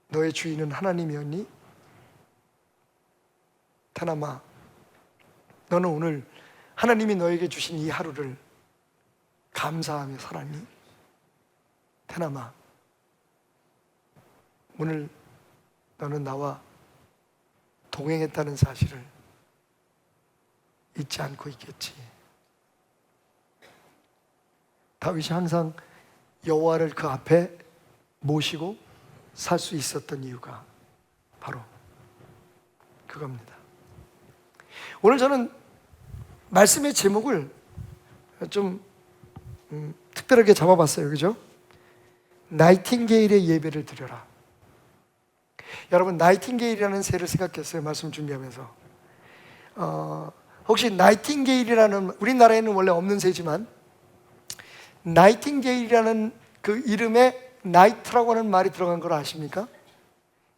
너의 주인은 하나님이었니? 테나마, 너는 오늘 하나님이 너에게 주신 이 하루를 감사하며 살았니? 테나마, 오늘 너는 나와 동행했다는 사실을 잊지 않고 있겠지. 다윗이 항상 여호와를 그 앞에 모시고 살 수 있었던 이유가 바로 그겁니다. 오늘 저는 말씀의 제목을 좀 특별하게 잡아봤어요. 그죠? 나이팅게일의 예배를 드려라. 여러분, 나이팅게일이라는 새를 생각했어요. 말씀 준비하면서. 혹시 나이팅게일이라는, 우리나라에는 원래 없는 새지만 나이팅게일이라는 그 이름에 나이트라고 하는 말이 들어간 걸 아십니까?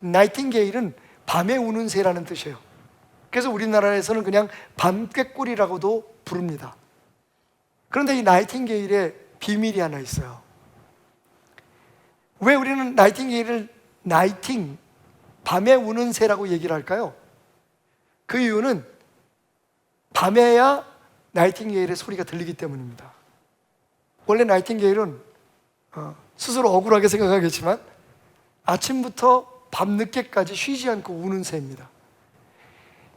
나이팅게일은 밤에 우는 새라는 뜻이에요. 그래서 우리나라에서는 그냥 밤꾀꼬리라고도 부릅니다. 그런데 이 나이팅게일에 비밀이 하나 있어요. 왜 우리는 나이팅게일을 나이팅, 밤에 우는 새라고 얘기를 할까요? 그 이유는 밤에야 나이팅게일의 소리가 들리기 때문입니다. 원래 나이팅게일은 스스로 억울하게 생각하겠지만 아침부터 밤늦게까지 쉬지 않고 우는 새입니다.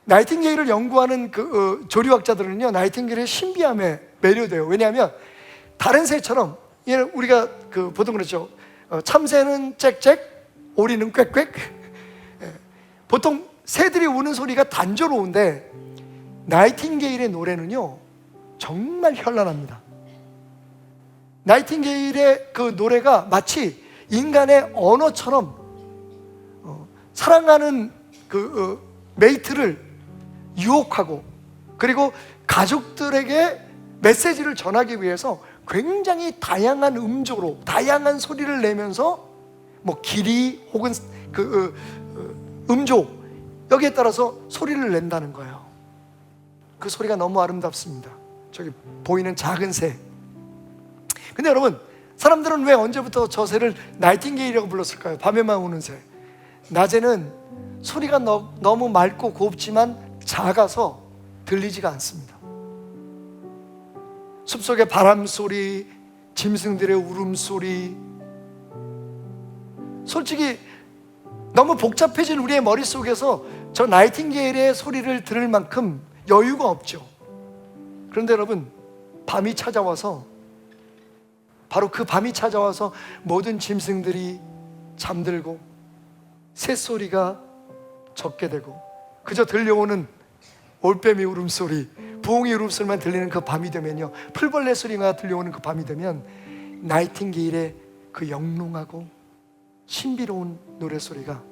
나이팅게일을 연구하는 그 조류학자들은요, 나이팅게일의 신비함에 매료돼요. 왜냐하면 다른 새처럼, 얘는 우리가 보통 그렇죠. 참새는 짹짹, 오리는 꽥꽥. 보통 새들이 우는 소리가 단조로운데 나이팅게일의 노래는요 정말 현란합니다. 나이팅게일의 그 노래가 마치 인간의 언어처럼 사랑하는 그 메이트를 유혹하고, 그리고 가족들에게 메시지를 전하기 위해서 굉장히 다양한 음조로 다양한 소리를 내면서 뭐 길이 혹은 음조, 여기에 따라서 소리를 낸다는 거예요. 그 소리가 너무 아름답습니다. 저기 보이는 작은 새. 근데 여러분, 사람들은 왜 언제부터 저 새를 나이팅게일이라고 불렀을까요? 밤에만 우는 새. 낮에는 소리가 너무 맑고 곱지만 작아서 들리지가 않습니다. 숲속의 바람소리, 짐승들의 울음소리, 솔직히 너무 복잡해진 우리의 머릿속에서 저 나이팅게일의 소리를 들을 만큼 여유가 없죠. 그런데 여러분, 밤이 찾아와서, 바로 그 밤이 찾아와서 모든 짐승들이 잠들고 새소리가 적게 되고 그저 들려오는 올빼미 울음소리, 부엉이 울음소리만 들리는 그 밤이 되면요, 풀벌레 소리가 들려오는 그 밤이 되면 나이팅게일의 그 영롱하고 신비로운 노래소리가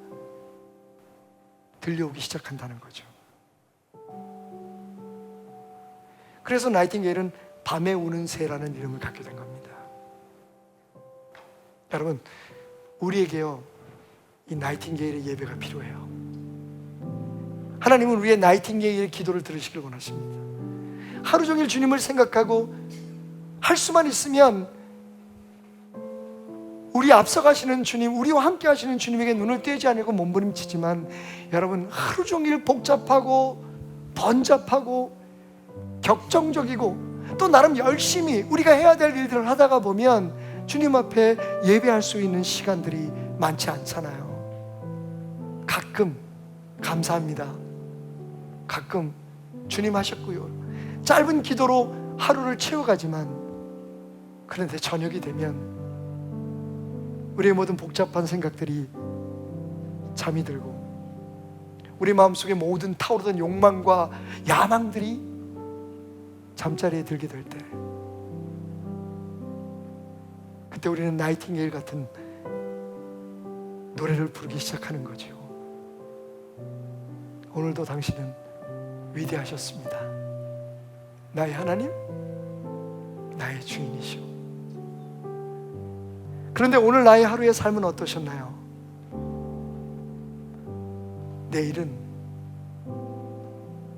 들려오기 시작한다는 거죠. 그래서 나이팅게일은 밤에 우는 새라는 이름을 갖게 된 겁니다. 여러분, 우리에게요 이 나이팅게일의 예배가 필요해요. 하나님은 우리의 나이팅게일의 기도를 들으시길 원하십니다. 하루 종일 주님을 생각하고 할 수만 있으면 우리 앞서가시는 주님, 우리와 함께 하시는 주님에게 눈을 떼지 않고 몸부림치지만, 여러분, 하루 종일 복잡하고 번잡하고 격정적이고 또 나름 열심히 우리가 해야 될 일들을 하다가 보면 주님 앞에 예배할 수 있는 시간들이 많지 않잖아요. 가끔 감사합니다. 가끔 주님 하셨고요, 짧은 기도로 하루를 채워가지만, 그런데 저녁이 되면 우리의 모든 복잡한 생각들이 잠이 들고 우리 마음속에 모든 타오르던 욕망과 야망들이 잠자리에 들게 될 때, 그때 우리는 나이팅게일 같은 노래를 부르기 시작하는 거죠. 오늘도 당신은 위대하셨습니다. 나의 하나님, 나의 주인이시오. 그런데 오늘 나의 하루의 삶은 어떠셨나요? 내일은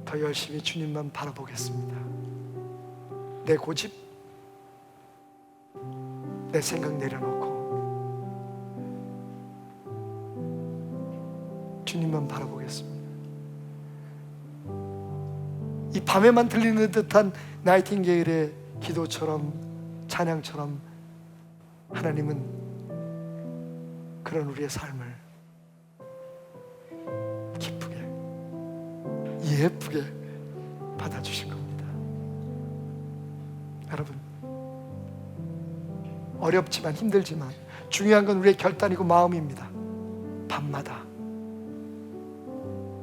더 열심히 주님만 바라보겠습니다. 내 고집, 내 생각 내려놓고 주님만 바라보겠습니다. 이 밤에만 들리는 듯한 나이팅게일의 기도처럼, 찬양처럼 하나님은 그런 우리의 삶을 기쁘게, 예쁘게 받아주신 겁니다. 여러분, 어렵지만 힘들지만 중요한 건 우리의 결단이고 마음입니다. 밤마다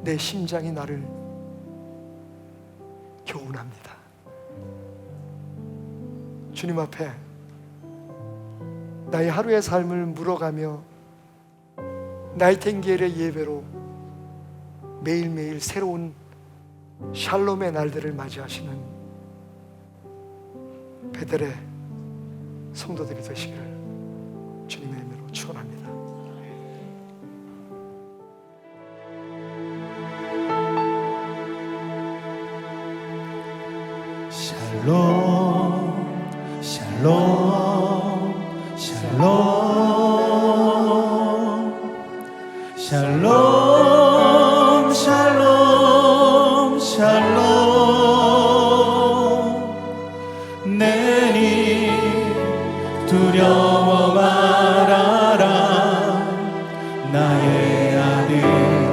내 심장이 나를 교훈합니다. 주님 앞에 나의 하루의 삶을 물어가며 나이팅게일의 예배로 매일매일 새로운 샬롬의 날들을 맞이하시는 베델의 성도들이 되시기를 주님의 이름으로 축원합니다. 샬롬 샬롬 샬롬 샬롬 샬롬 샬롬 내니 두려워 말아라 나의 아들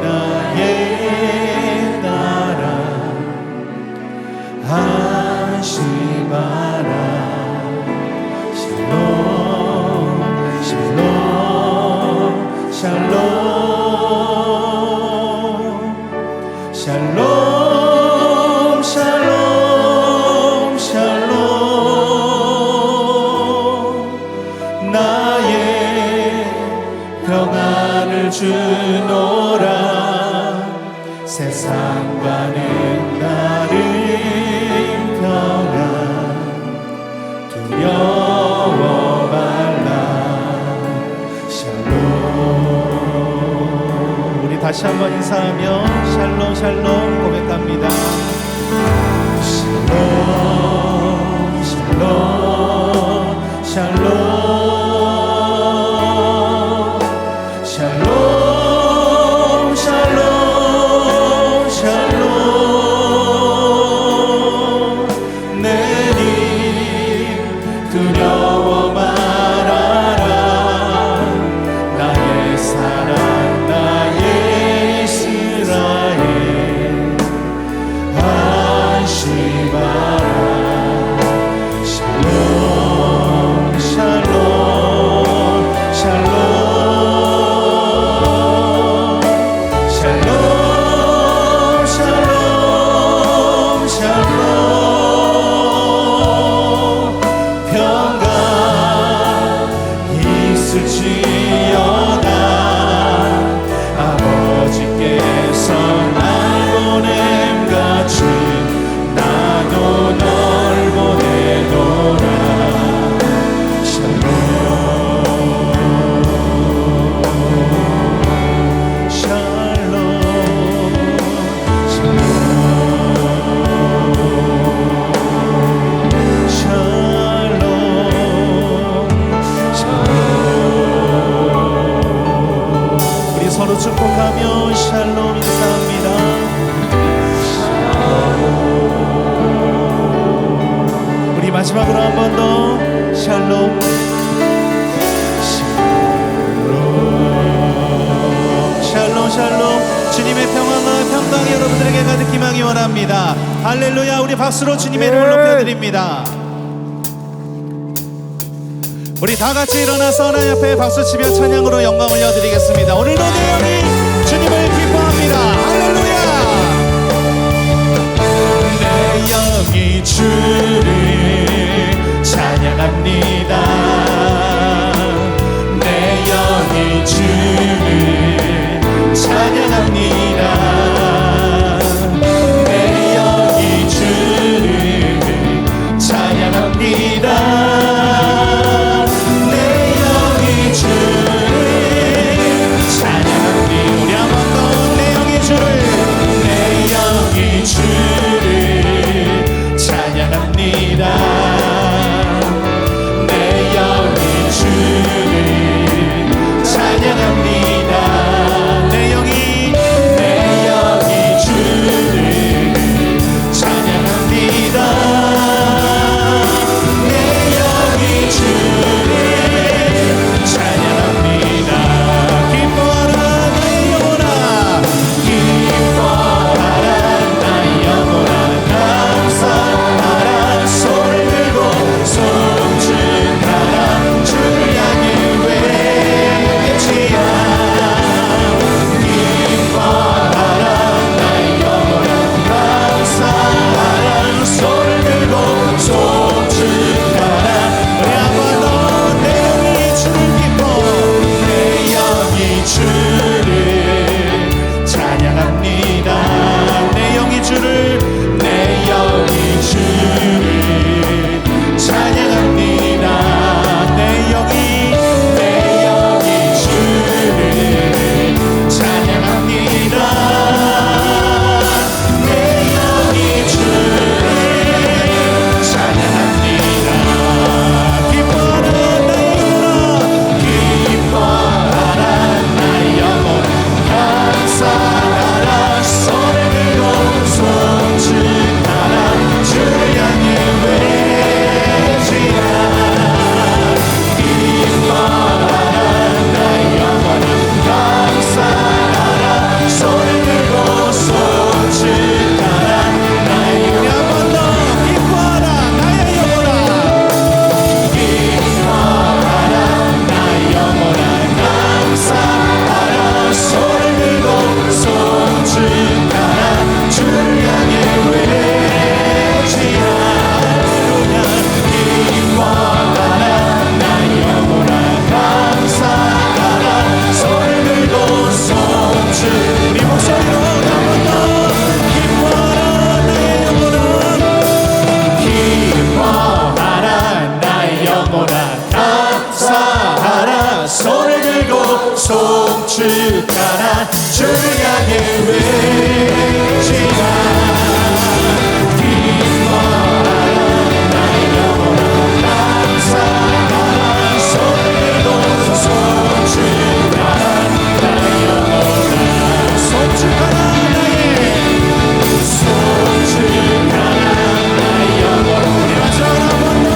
나의 딸아 안심하라 샬롬 샬롬 샬롬 샬롬 샬롬 샬롬 나의 평안을 주노라 세상과는 다른 평안 두려워 말라 샬롬. 우리 다시 한번 인사하며 샬롬 샬롬 고백합니다. 샬롬 샬롬 샬롬 샬롬 샬롬 샬롬 내니 두려워 말아라 나의 사랑 나의 이스라엘 안심하라 샬롬 원합니다. 할렐루야. 우리 박수로 주님의 이름을 높여드립니다. 우리 다 같이 일어나서 하나님 앞에 박수치며 찬양으로 영광 올려드리겠습니다. 오늘도 내 영이 주님을 기뻐합니다. 할렐루야. 내 영이 주를 찬양합니다. 내 영이 주를 찬양합니다. 내 영이 주를 찬양합니다. 송축하라 주를 향해 외치라 기뻐하라 나의 영혼아 감사하라 손을 들고 송축하라 나의 영혼아 송축하라 나의 영혼아 우리 마지막으로 한 번 더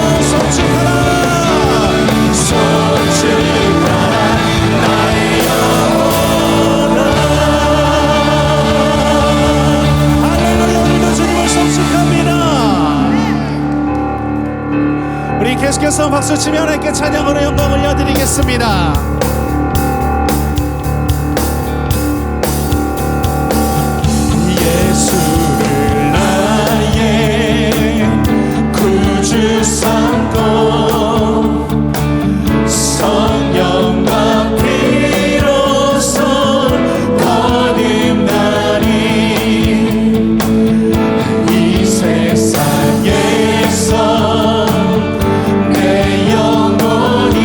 송축하라 나의 영혼아 할렐루야 오늘도 주님을 송축합니다. 우리 계속해서 박수치며 하나님께 찬양으로 영광 올려드리겠습니다. 예수를 나의 구주 삼고 성령과 피로써 거듭나니 이 세상에서 내 영혼이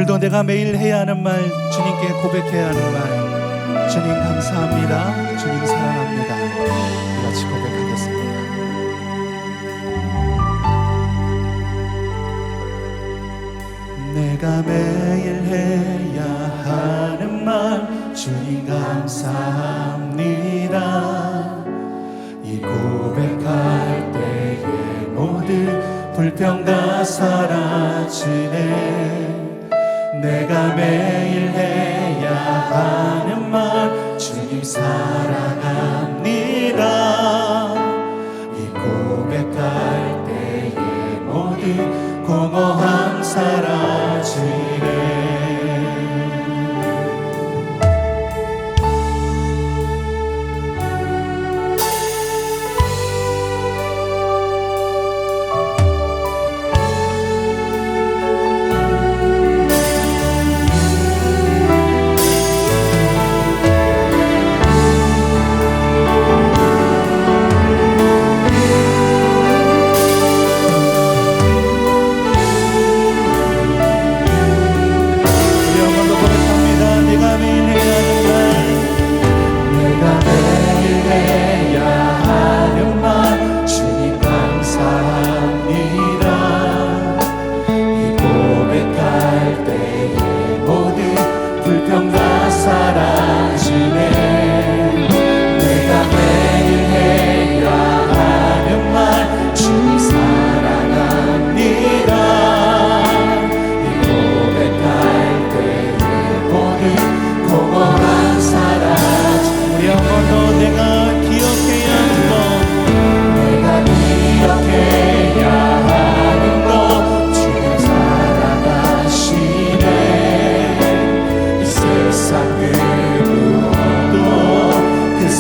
오늘도 내가 매일 해야 하는 말, 주님께 고백해야 하는 말, 주님 감사합니다, 주님 사랑합니다. 같이 고백하겠습니다. 내가 매일 해야 하는 말, 주님 감사합니다. 이 고백할 때에 모든 불평 다 사라지네. 내가 매일 해야 하는 말, 주님 사랑합니다. 이 고백할 때에 모든 공허함 사라지네.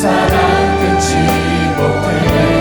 사랑 끊지 못해.